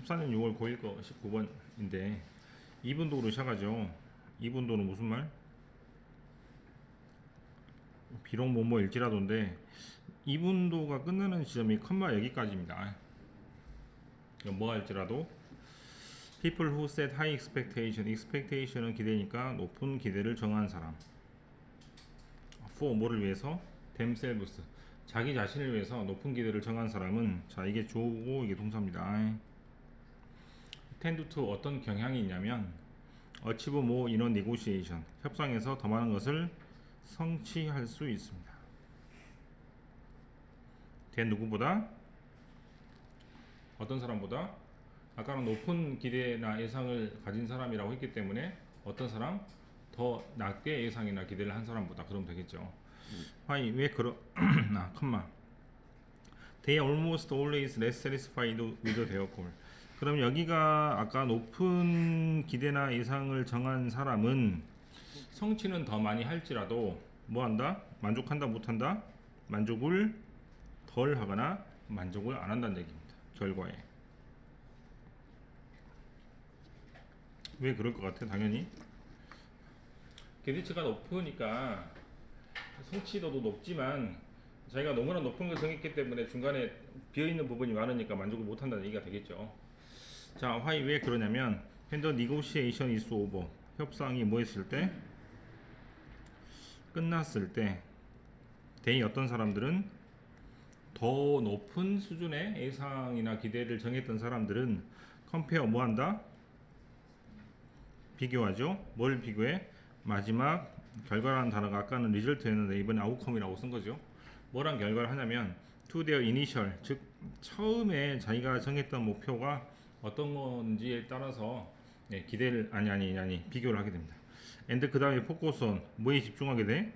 14년 6월 9일 거 19번인데 이분도로 시작하죠. 이분도는 무슨 말? 비록 뭐뭐일지라도인데 이분도가 끝나는 지점이 컴마 여기까지입니다. 뭐 할지라도 people who set high expectation은 기대니까 높은 기대를 정한 사람. for 뭐를 위해서? themselves 자기 자신을 위해서 높은 기대를 정한 사람은 자 이게 주어고 이게 동사입니다. tend to 어떤 경향이 있냐면 achieve more in a negotiation 협상에서 더 많은 것을 성취할 수 있습니다. 누구보다? 어떤 사람보다? 아까는 높은 기대나 예상을 가진 사람이라고 했기 때문에 어떤 사람? 더 낮게 예상이나 기대를 한 사람보다 그러면 되겠죠. Why? 왜 그러? 컴마 They are almost always less satisfied with their goal. 그럼 여기가 아까 높은 기대나 예상을 정한 사람은 성취는 더 많이 할지라도 뭐 한다? 만족한다 못한다? 만족을 덜 하거나 만족을 안 한다는 얘기입니다. 결과에. 왜 그럴 것 같아? 당연히 기대치가 높으니까 성취도도 높지만 자기가 너무나 높은 걸 정했기 때문에 중간에 비어있는 부분이 많으니까 만족을 못한다는 얘기가 되겠죠. 자, why 왜 그러냐면 when the negotiation is over 협상이 뭐 했을 때? 끝났을 때 they 어떤 사람들은 더 높은 수준의 예상이나 기대를 정했던 사람들은 compare 뭐 한다? 비교하죠. 뭘 비교해? 마지막 결과라는 단어가 아까는 result였는데 이번에 outcome이라고 쓴 거죠. 뭐란 결과를 하냐면 to their initial 즉 처음에 자기가 정했던 목표가 어떤 건지에 따라서 기대를 비교를 하게 됩니다. and 그 다음에 focus on 뭐에 집중하게 돼?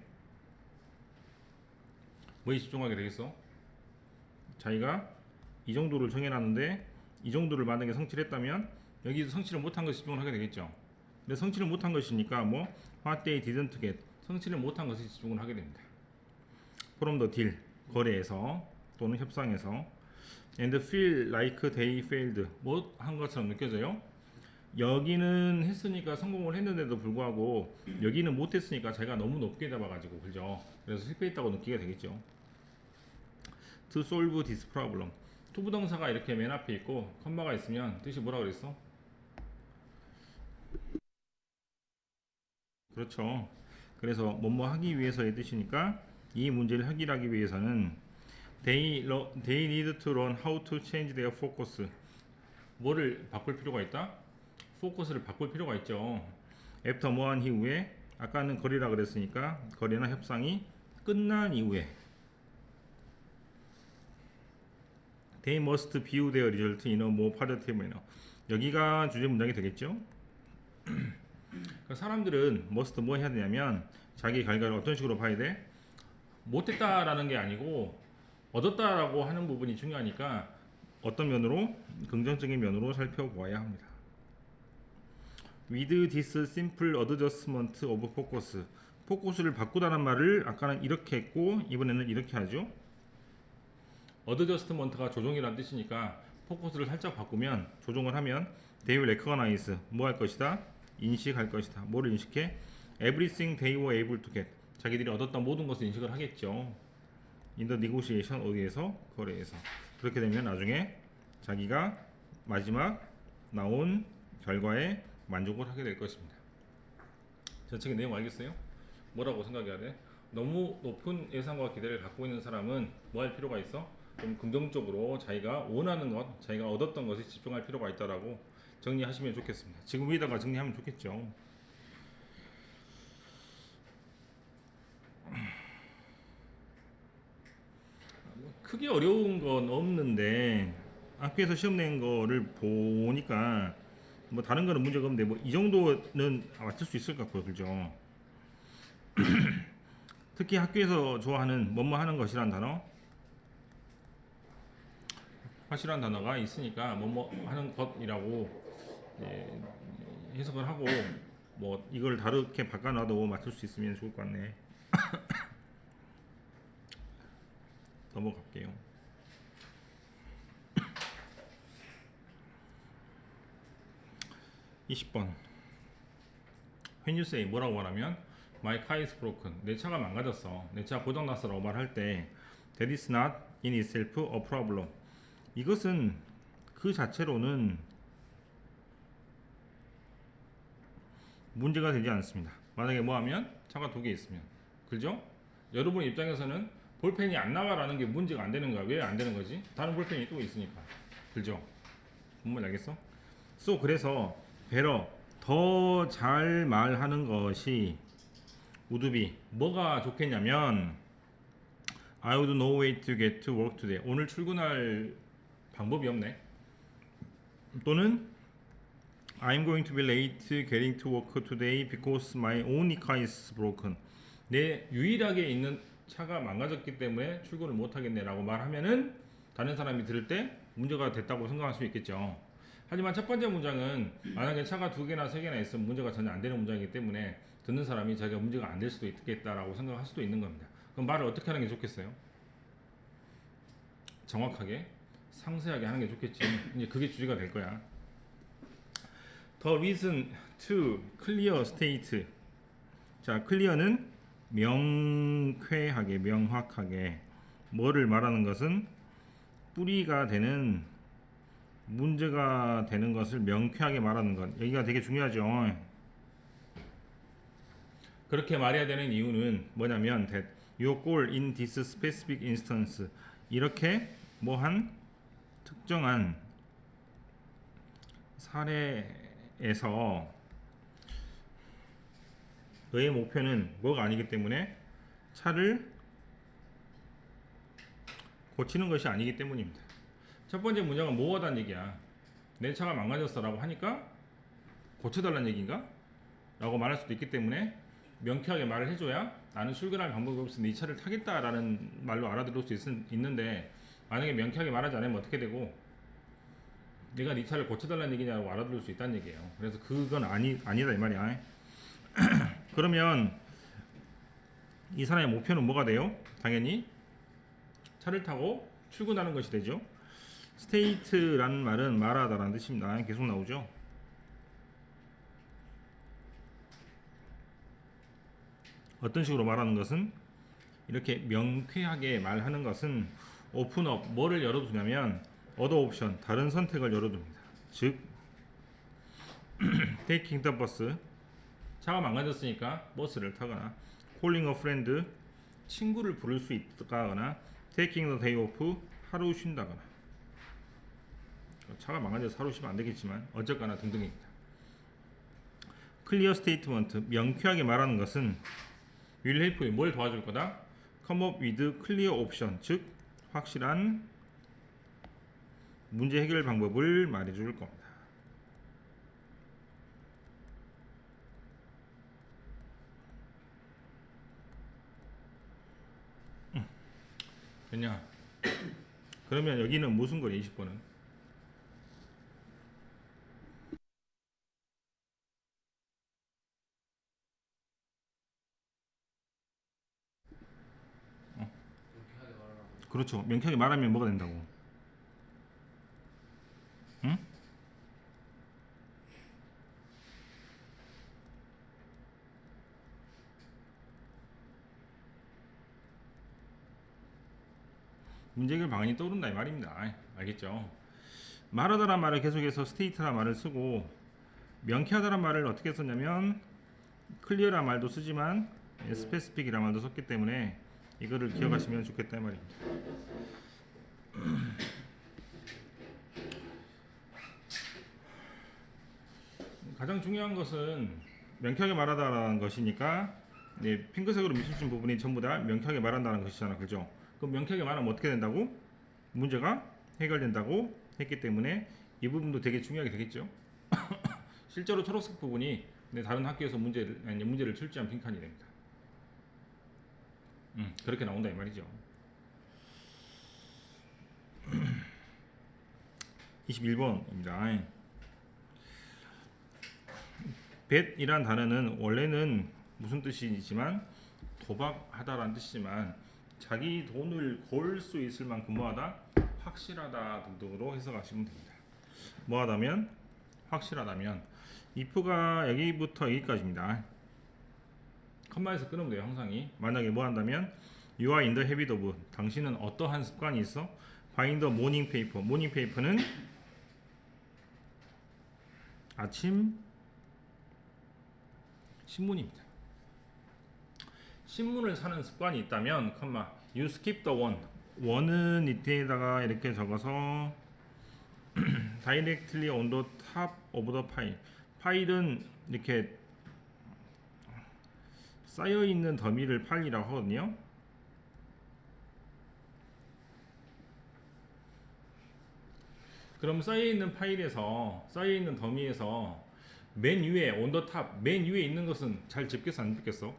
뭐에 집중하게 되겠어? 자기가 이 정도를 정해놨는데 이 정도를 만약에 성취를 했다면 여기서 성취를 못한 것에 집중을 하게 되겠죠. 근데 성취를 못한 것이니까 뭐 what they didn't get 성취를 못한 것에 집중을 하게 됩니다. from the deal 거래에서 또는 협상에서 and feel like they failed 뭐 한 것처럼 느껴져요. 여기는 했으니까 성공을 했는데도 불구하고 여기는 못했으니까 제가 너무 높게 잡아가지고 그죠. 그래서 실패했다고 느끼게 되겠죠. to solve this problem 투부동사가 이렇게 맨 앞에 있고 컴마가 있으면 뜻이 뭐라 그랬어? 그렇죠. 그래서 뭐뭐 하기 위해서의 뜻이니까 이 문제를 해결하기 위해서는 they need to learn how to change their focus. 뭐를 바꿀 필요가 있다? 포커스를 바꿀 필요가 있죠. after 뭐 한 이후에 아까는 거래라 그랬으니까 거래나 협상이 끝난 이후에 they must view their result in a more positive manner. 여기가 주제 문장이 되겠죠. 사람들은 must 뭐 해야 되냐면 자기 결과를 어떤 식으로 봐야 돼? 못했다라는 게 아니고 얻었다라고 하는 부분이 중요하니까 어떤 면으로? 긍정적인 면으로 살펴보아야 합니다. with this simple adjustment of focus 포커스를 바꾸다는 말을 아까는 이렇게 했고 이번에는 이렇게 하죠. adjustment가 조정이라는 뜻이니까 포커스를 살짝 바꾸면 조정을 하면 they will recognize 뭐 할 것이다? 인식할 것이다. 뭐를 인식해? everything they were able to get 자기들이 얻었던 모든 것을 인식을 하겠죠. in the negotiation 어디에서? 거래에서. 그렇게 되면 나중에 자기가 마지막 나온 결과에 만족을 하게 될 것입니다. 전체의 내용 알겠어요? 뭐라고 생각해야 돼? 너무 높은 예상과 기대를 갖고 있는 사람은 뭐 할 필요가 있어? 좀 긍정적으로 자기가 원하는 것, 자기가 얻었던 것에 집중할 필요가 있다라고 정리하시면 좋겠습니다. 지금 위에다가 정리하면 좋겠죠. 크게 어려운 건 없는데 학교에서 시험 낸 거를 보니까 뭐 다른 거는 문제가 없는데 뭐 이 정도는 맞출 수 있을 것 같고요. 그죠? 특히 학교에서 좋아하는 뭐뭐 하는 것이란 단어 확실한 단어가 있으니까 뭐뭐 하는 것이라고 해석을 하고 뭐 이걸 다르게 바꿔놔도 맞출 수 있으면 좋을 것 같네. 넘어갈게요. 20번. When you say 뭐라고 말하면 My car is broken. 내 차가 망가졌어. 내 차가 고장났어라고 말할 때 That is not in itself a problem. 이것은 그 자체로는 문제가 되지 않습니다. 만약에 뭐하면 차가 두 개 있으면 그죠? 여러분 입장에서는 볼펜이 안 나가라는 게 문제가 안 되는 거야. 왜 안 되는 거지? 다른 볼펜이 또 있으니까. 그죠? 뭔 알겠어? 그래서 better 더 잘 말하는 것이 would be 뭐가 좋겠냐면 I would no way to get to work today. 오늘 출근할 방법이 없네. 또는 I'm going to be late getting to work today because my only car is broken. 내 유일하게 있는 차가 망가졌기 때문에 출근을 못 하겠네라고 말하면은 다른 사람이 들을 때 문제가 됐다고 생각할 수 있겠죠. 하지만 첫 번째 문장은 만약에 차가 두 개나 세 개나 있으면 문제가 전혀 안 되는 문장이기 때문에 듣는 사람이 자기가 문제가 안 될 수도 있겠다라고 생각할 수도 있는 겁니다. 그럼 말을 어떻게 하는 게 좋겠어요? 정확하게 상세하게 하는 게 좋겠지. 이제 그게 주제가 될 거야. The reason to clear state. 자, clear는 명쾌하게, 명확하게. 뭐를 말하는 것은 뿌리가 되는 문제가 되는 것을 명쾌하게 말하는 것. 여기가 되게 중요하죠. 그렇게 말해야 되는 이유는 뭐냐면 that your goal in this specific instance. 이렇게 뭐한 특정한 사례에서 너의 목표는 뭐가 아니기 때문에 차를 고치는 것이 아니기 때문입니다. 첫 번째 문장은 뭐하다는 얘기야. 내 차가 망가졌어 라고 하니까 고쳐달라는 얘기인가? 라고 말할 수도 있기 때문에 명쾌하게 말을 해줘야 나는 출근할 방법이 없어 네 차를 타겠다라는 말로 알아들을 수 있는데 만약에 명쾌하게 말하지 않으면 어떻게 되고 내가 네 차를 고쳐달라는 얘기냐고 알아들을 수 있다는 얘기예요. 그래서 그건 아니다 이 말이야. 그러면 이 사람의 목표는 뭐가 돼요? 당연히 차를 타고 출근하는 것이 되죠. state라는 말은 말하다라는 뜻입니다. 계속 나오죠. 어떤 식으로 말하는 것은 이렇게 명쾌하게 말하는 것은 open up 뭐를 열어두냐면 other option 다른 선택을 열어둡니다. 즉 taking the bus 차가 망가졌으니까 버스를 타거나 calling a friend 친구를 부를 수 있다거나 taking the day off 하루 쉰다거나 차가 망가져서 하루 쉬면 안 되겠지만 어쨌거나 등등입니다. clear statement 명쾌하게 말하는 것은 will help you 뭘 도와줄 거다? come up with clear option 즉 확실한 문제 해결 방법을 말해줄 겁니다. 됐냐? 그러면 여기는 무슨 거래 20번은? 그렇죠. 명쾌하게 말하면 뭐가 된다고? 응? 문제 해결 방안이 떠오른다 이 말입니다. 알겠죠? 말하다란 말을 계속해서 state란 말을 쓰고 명쾌하다란 말을 어떻게 썼냐면 clear란 말도 쓰지만 specific이란 말도 썼기 때문에 이거를 기억하시면 좋겠다 이 말입니다. 가장 중요한 것은 명쾌하게 말하다라는 것이니까 네, 핑크색으로 미술진 부분이 전부 다 명쾌하게 말한다는 것이잖아. 그죠? 그럼 명쾌하게 말하면 어떻게 된다고? 문제가 해결된다고 했기 때문에 이 부분도 되게 중요하게 되겠죠. 실제로 초록색 부분이 다른 학교에서 문제를 출제한 핑크한이 됩니다. 그렇게 나온다 이 말이죠. 21번입니다. bet이란 단어는 원래는 무슨 뜻이지만 도박하다라는 뜻이지만 자기 돈을 걸 수 있을 만큼 뭐하다? 확실하다 등등으로 해석하시면 됩니다. 뭐하다면? 확실하다면 if가 여기부터 여기까지입니다. 컴마에서 끊으면 돼요. 항상이. 만약에 뭐 한다면 You are in the habit of, 당신은 어떠한 습관이 있어? Find the morning paper. morning paper는 아침 신문입니다. 신문을 사는 습관이 있다면 컴마 You skip the one. 원은 이때에다가 이렇게 적어서 directly on the top of the pile. 파일은 이렇게 쌓여 있는 더미를 파일이라고 하거든요. 그럼 쌓여 있는 파일에서 쌓여 있는 더미에서 맨 위에 on the top, 맨 위에 있는 것은 잘 집겠어 안 집겠어?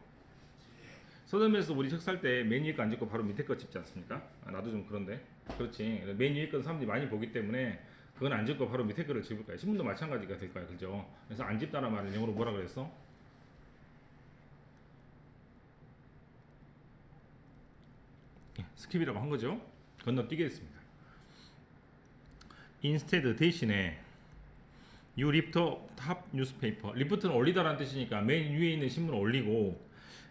서점에서 우리 책 살 때 맨 위에 거 안 집고 바로 밑에 거 집지 않습니까? 나도 좀 그런데 그렇지. 맨 위에 건 사람들이 많이 보기 때문에 그건 안 집고 바로 밑에 거를 집을 거야. 신문도 마찬가지가 될 거야, 그죠? 그래서 안 집다는 말을 영어로 뭐라 그랬어? 스킵이라고 한 거죠. 건너뛰겠습니다. instead 대신에 you lift top newspaper. lift는 올리다라는 뜻이니까 맨 위에 있는 신문을 올리고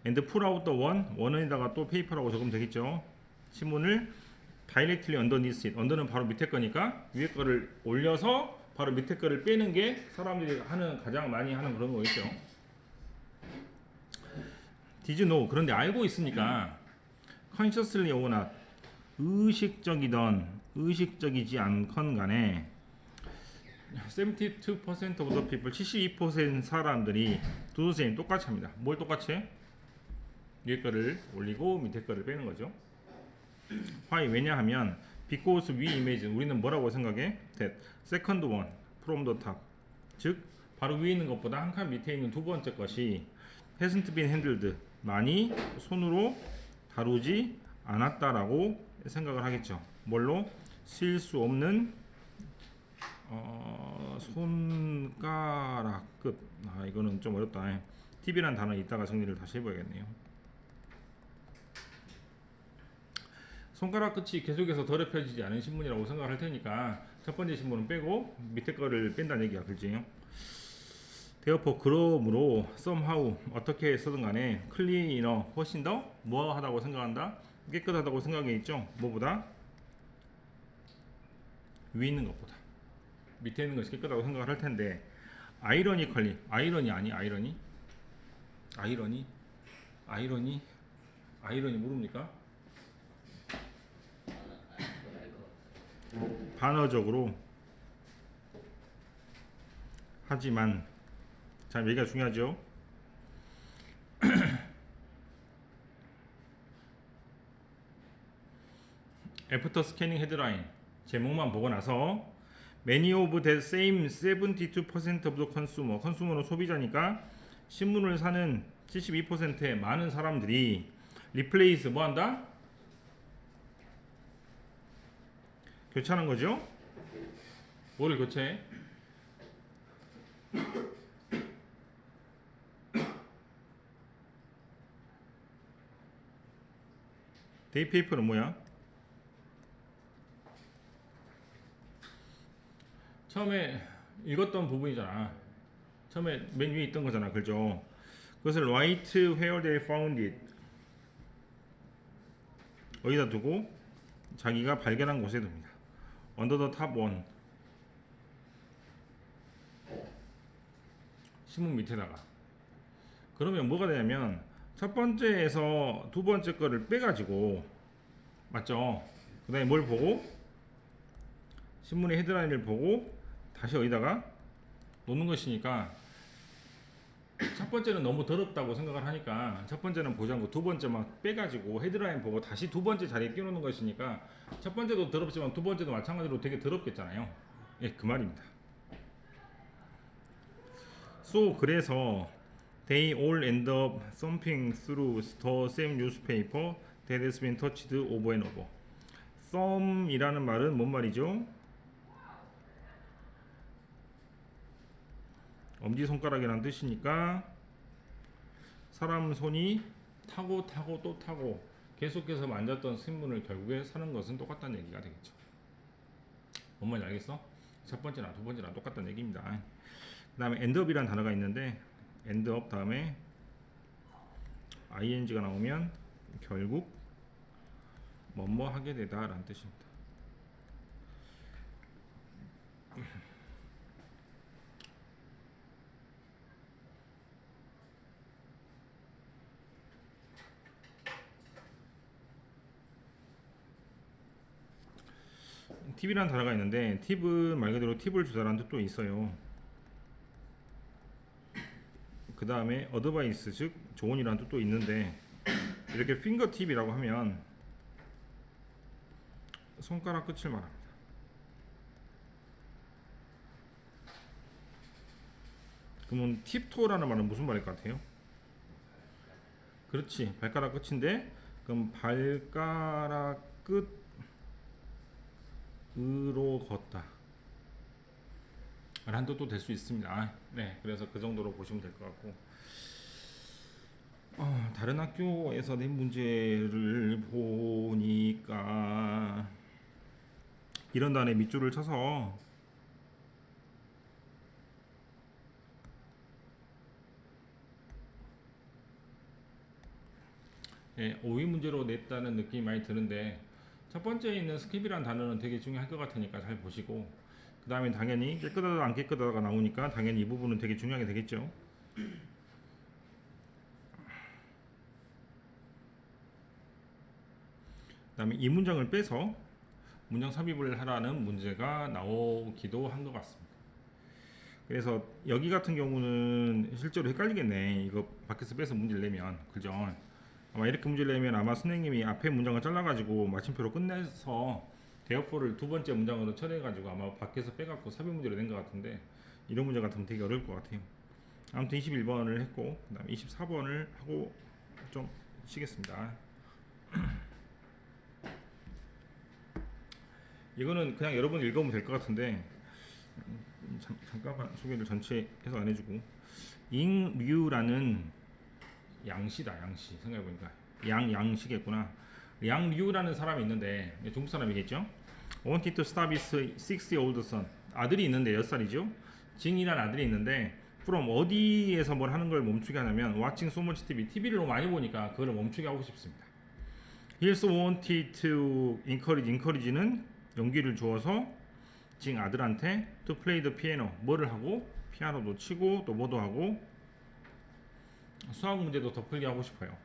and pull out the one. 원에다가 또 페이퍼라고 적으면 되겠죠. 신문을 directly underneath it. under는 바로 밑에 거니까 위에 거를 올려서 바로 밑에 거를 빼는 게 사람들이 하는 가장 많이 하는 그런 거겠죠. Did you know? 그런데 알고 있으니까 consciously or not, 의식적이던 의식적이지 않건 간에 72% of the people, 72% 사람들이 do the same, 똑같이 합니다. 뭘 똑같이 해? 위에 거를 올리고 밑에 거를 빼는 거죠. Why? 왜냐하면 because we imagine, 우리는 뭐라고 생각해? That second one from the top, 즉 바로 위에 있는 것보다 한 칸 밑에 있는 두 번째 것이 hasn't been handled, 많이 손으로 다루지 않았다라고 생각을 하겠죠. 뭘로? 쉴 수 없는 손가락 끝. 이거는 좀 어렵다. 팁이란 단어 이따가 정리를 다시 해봐야겠네요. 손가락 끝이 계속해서 더럽혀지지 않은 신문이라고 생각할 테니까 첫 번째 신문은 빼고 밑에 거를 뺀다는 얘기야, 그렇지? therefore, 그러므로 somehow 어떻게 쓰든 간에 cleaner, 훨씬 더 뭐하다고 생각한다? 깨끗하다고 생각했죠. 뭐보다? 위에 있는 것보다 밑에 있는 것이 깨끗하다고 생각을 할 텐데 ironically, 아이러니 아니 아이러니? 아이러니 모릅니까? 반어적으로 하지만, 자, 여기가 중요하죠. After scanning headline, 제목만 보고 나서 many of the same 72% of the consumer, 컨슈머는 소비자니까 신문을 사는 72%의 많은 사람들이 replace 뭐 한다? 교체하는 거죠. 뭐를 교체해? 데이페이퍼는 뭐야? 처음에 읽었던 부분이잖아. 처음에 맨 위에 있던 거잖아, 그죠? 그것을 right where they found it, 어디다 두고 자기가 발견한 곳에 둡니다. under the top one, 신문 밑에다가. 그러면 뭐가 되냐면 첫 번째에서 두 번째 거를 빼가지고, 맞죠? 그 다음에 뭘 보고? 신문의 헤드라인을 보고 다시 어디다가 놓는 것이니까 첫 번째는 너무 더럽다고 생각을 하니까 첫 번째는 보지 않고 두 번째 막 빼가지고 헤드라인 보고 다시 두 번째 자리에 끼우는 것이니까 첫 번째도 더럽지만 두 번째도 마찬가지로 되게 더럽겠잖아요. 예, 그 말입니다. So, 그래서 they all end up thumbing through the same newspaper that has been touched over and over. thumb이라는 말은 뭔 말이죠? 엄지손가락이라는 뜻이니까 사람 손이 타고 또 타고 계속해서 만졌던 신문을 결국에 사는 것은 똑같다는 얘기가 되겠죠. 뭔 말인지 알겠어? 첫 번째나 두 번째나 똑같다는 얘기입니다. 그 다음에 endup이라는 단어가 있는데 end up 다음에 ing가 나오면 결국 뭐뭐 하게 되다 라는 뜻입니다. 팁이라는 단어가 있는데 팁은 말 그대로 팁을 주다라는 뜻도 있어요. 그 다음에 어드바이스 즉 조언이라는 뜻도 있는데 이렇게 핑거팁이라고 하면 손가락 끝을 말합니다. 그러면 팁토라는 말은 무슨 말일 것 같아요? 그렇지, 발가락 끝인데 그럼 발가락 끝으로 걷다 라는 뜻도 될 수 있습니다. 네, 그래서 그 정도로 보시면 될 것 같고 다른 학교에서 낸 문제를 보니까 이런 단에 밑줄을 쳐서 예, 오위 문제로 냈다는 느낌이 많이 드는데 첫 번째에 있는 스킵이라는 단어는 되게 중요할 것 같으니까 잘 보시고 그 다음에 당연히 깨끗하다 안 깨끗하다가 나오니까 당연히 이 부분은 되게 중요하게 되겠죠. 그 다음에 이 문장을 빼서 문장 삽입을 하라는 문제가 나오기도 한 것 같습니다. 그래서 여기 같은 경우는 실제로 헷갈리겠네. 이거 밖에서 빼서 문제를 내면 그죠? 아마 이렇게 문제를 내면 아마 선생님이 앞에 문장을 잘라가지고 마침표로 끝내서 대역포를 두 번째 문장으로 처리해가지고 아마 밖에서 빼갖고 삽입 문제를 낸 것 같은데 이런 문제 같으면 되게 어려울 것 같아요. 아무튼 21번을 했고 그 다음에 24번을 하고 좀 쉬겠습니다. 이거는 그냥 여러분 읽어보면 될 것 같은데 잠깐만 소개를 전체 해서 안 해주고 잉류라는 양씨다. 양씨 생각해보니까 양씨겠구나. 양류라는 사람이 있는데 중국 사람이겠죠. wanted to stop his 6-year-old son. 아들이 있는데 6살이죠. 징이라는 아들이 있는데 from 어디에서 뭘 하는 걸 멈추게 하냐면 watching so much TV. TV를 너무 많이 보니까 그걸 멈추게 하고 싶습니다. He also wanted to encourage는 용기를 주어서 징 아들한테 to play the piano. 뭐를 하고 피아노도 치고 또 뭐도 하고 수학 문제도 더 풀게 하고 싶어요.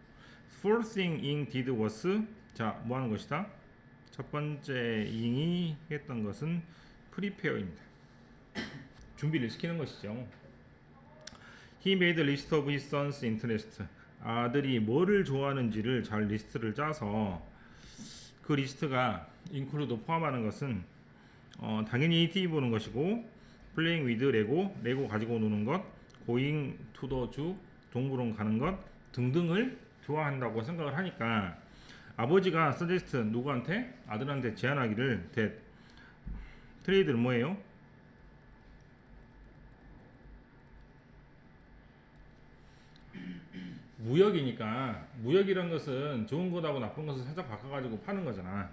First thing ing did was 자, 뭐 하는 것이다? 첫 번째 ing이 했던 것은 prepare입니다. 준비를 시키는 것이죠. He made a list of his son's interests. 아들이 뭐를 좋아하는지를 잘 리스트를 짜서 그 리스트가 include 포함하는 것은 당연히 TV 보는 것이고 playing with 레고 가지고 노는 것, going to the zoo 동물원 가는 것 등등을 좋아한다고 생각을 하니까 아버지가 suggest 누구한테? 아들한테 제안하기를 that 트레이드는 뭐예요? 무역이니까 무역이란 것은 좋은 것하고 나쁜 것을 살짝 바꿔가지고 파는 거잖아.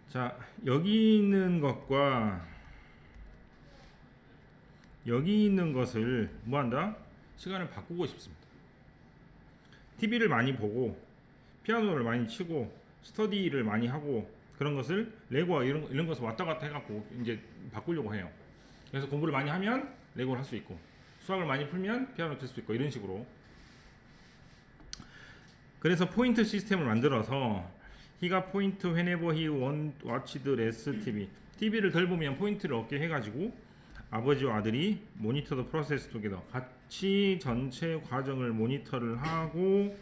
자, 여기 있는 것과 여기 있는 것을 뭐한다? 시간을 바꾸고 싶습니다. TV를 많이 보고 피아노를 많이 치고 스터디를 많이 하고 그런 것을 레고와 이런 것을 왔다 갔다 해갖고 이제 바꾸려고 해요. 그래서 공부를 많이 하면 레고를 할 수 있고 수학을 많이 풀면 피아노 칠 수 있고 이런 식으로. 그래서 포인트 시스템을 만들어서 he가 포인트 whenever he watched less TV. TV를 덜 보면 포인트를 얻게 해가지고 아버지와 아들이 모니터 더 프로세스 together 같이 전체 과정을 모니터를 하고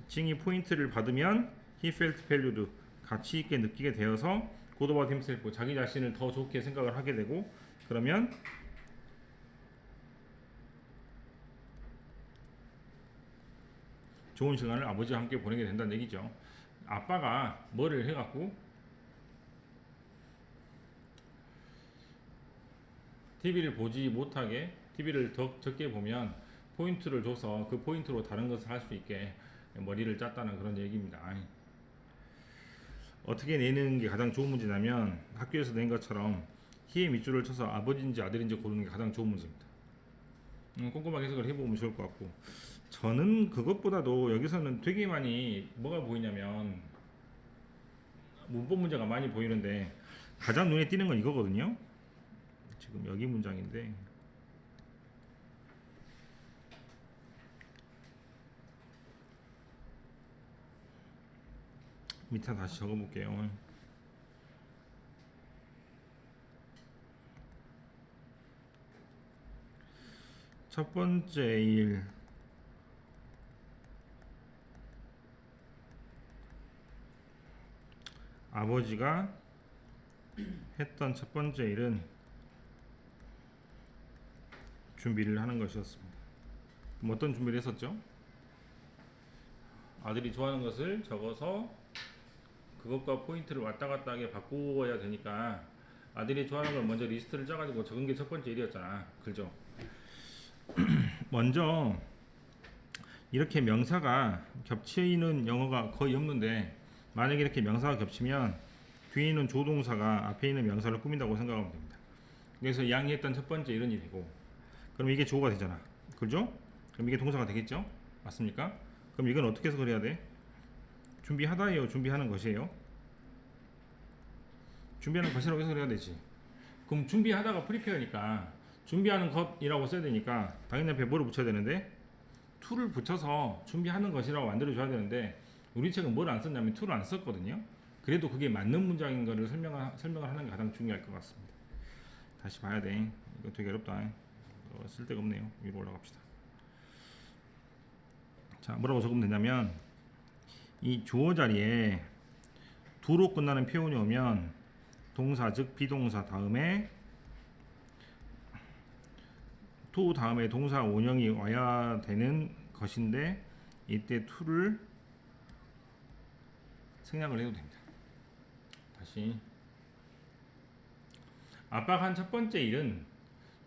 징이 포인트를 받으면 he felt valued 가치 있게 느끼게 되어서 good about himself 자기 자신을 더 좋게 생각을 하게 되고 그러면 좋은 시간을 아버지와 함께 보내게 된다는 얘기죠. 아빠가 뭐를 해갖고 TV를 보지 못하게 TV를 더 적게 보면 포인트를 줘서 그 포인트로 다른 것을 할 수 있게 머리를 짰다는 그런 얘기입니다. 어떻게 내는 게 가장 좋은 문제냐면 학교에서 낸 것처럼 희의 밑줄을 쳐서 아버지인지 아들인지 고르는 게 가장 좋은 문제입니다. 꼼꼼하게 해석을 해보면 좋을 것 같고, 저는 그것보다도 여기서는 되게 많이 뭐가 보이냐면 문법 문제가 많이 보이는데 가장 눈에 띄는 건 이거거든요. 지금 여기 문장인데 밑에 다시 적어볼게요. 첫 번째 일, 아버지가 했던 첫 번째 일은 준비를 하는 것이었습니다. 그럼 어떤 준비를 했었죠? 아들이 좋아하는 것을 적어서 그것과 포인트를 왔다 갔다 하게 바꾸어야 되니까 아들이 좋아하는 걸 먼저 리스트를 짜가지고 적은 게 첫 번째 일이었잖아. 그죠? 먼저 이렇게 명사가 겹치는 영어가 거의 없는데, 만약에 이렇게 명사가 겹치면 뒤에 있는 조동사가 앞에 있는 명사를 꾸민다고 생각하면 됩니다. 그래서 양이 했던 첫 번째 이런 일이 되고, 그럼 이게 주어가 되잖아. 그죠? 그럼 이게 동사가 되겠죠? 맞습니까? 그럼 이건 어떻게 해석을 해야 돼? 준비하다예요, 준비하는 것이에요? 준비하는 것이라고 해석을 해야 되지. 그럼 준비하다가 프리페어니까 준비하는 것이라고 써야 되니까 당연히 앞에 뭐를 붙여야 되는데 to를 붙여서 준비하는 것이라고 만들어줘야 되는데, 우리 책은 뭘 안 썼냐면 to를 안 썼거든요. 그래도 그게 맞는 문장인 것을 설명을 하는 게 가장 중요할 것 같습니다. 다시 봐야 돼. 이거 되게 어렵다. 쓸데가 없네요. 위로 올라갑시다. 자, 뭐라고 적으면 되냐면, 이 주어 자리에 do로 끝나는 표현이 오면 동사 즉 비동사 다음에 to 다음에 동사 원형이 와야 되는 것인데, 이때 to를 생략을 해도 됩니다. 다시, 아빠가 한 첫 번째 일은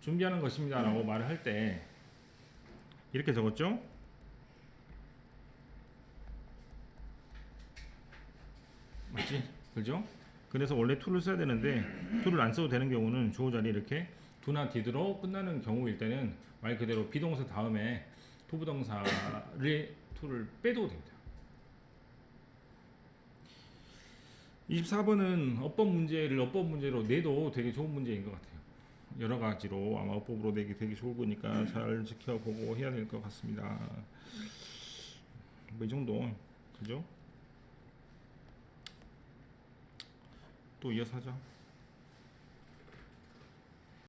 준비하는 것입니다 라고 말을 할 때 이렇게 적었죠? 맞지? 그죠? 그래서 원래 to를 써야 되는데 to를 안 써도 되는 경우는 주어 자리에 이렇게 do나 did로 끝나는 경우일 때는 말 그대로 비동사 다음에 토부동사를 to를 빼도 됩니다. 24번은 어법 문제로 내도 되게 좋은 문제인 것 같아요. 여러 가지로 아마 어법으로 내기 되게 좋을 거니까 잘 지켜보고 해야 될 것 같습니다. 뭐 이 정도, 그죠? 또 이어서 하자.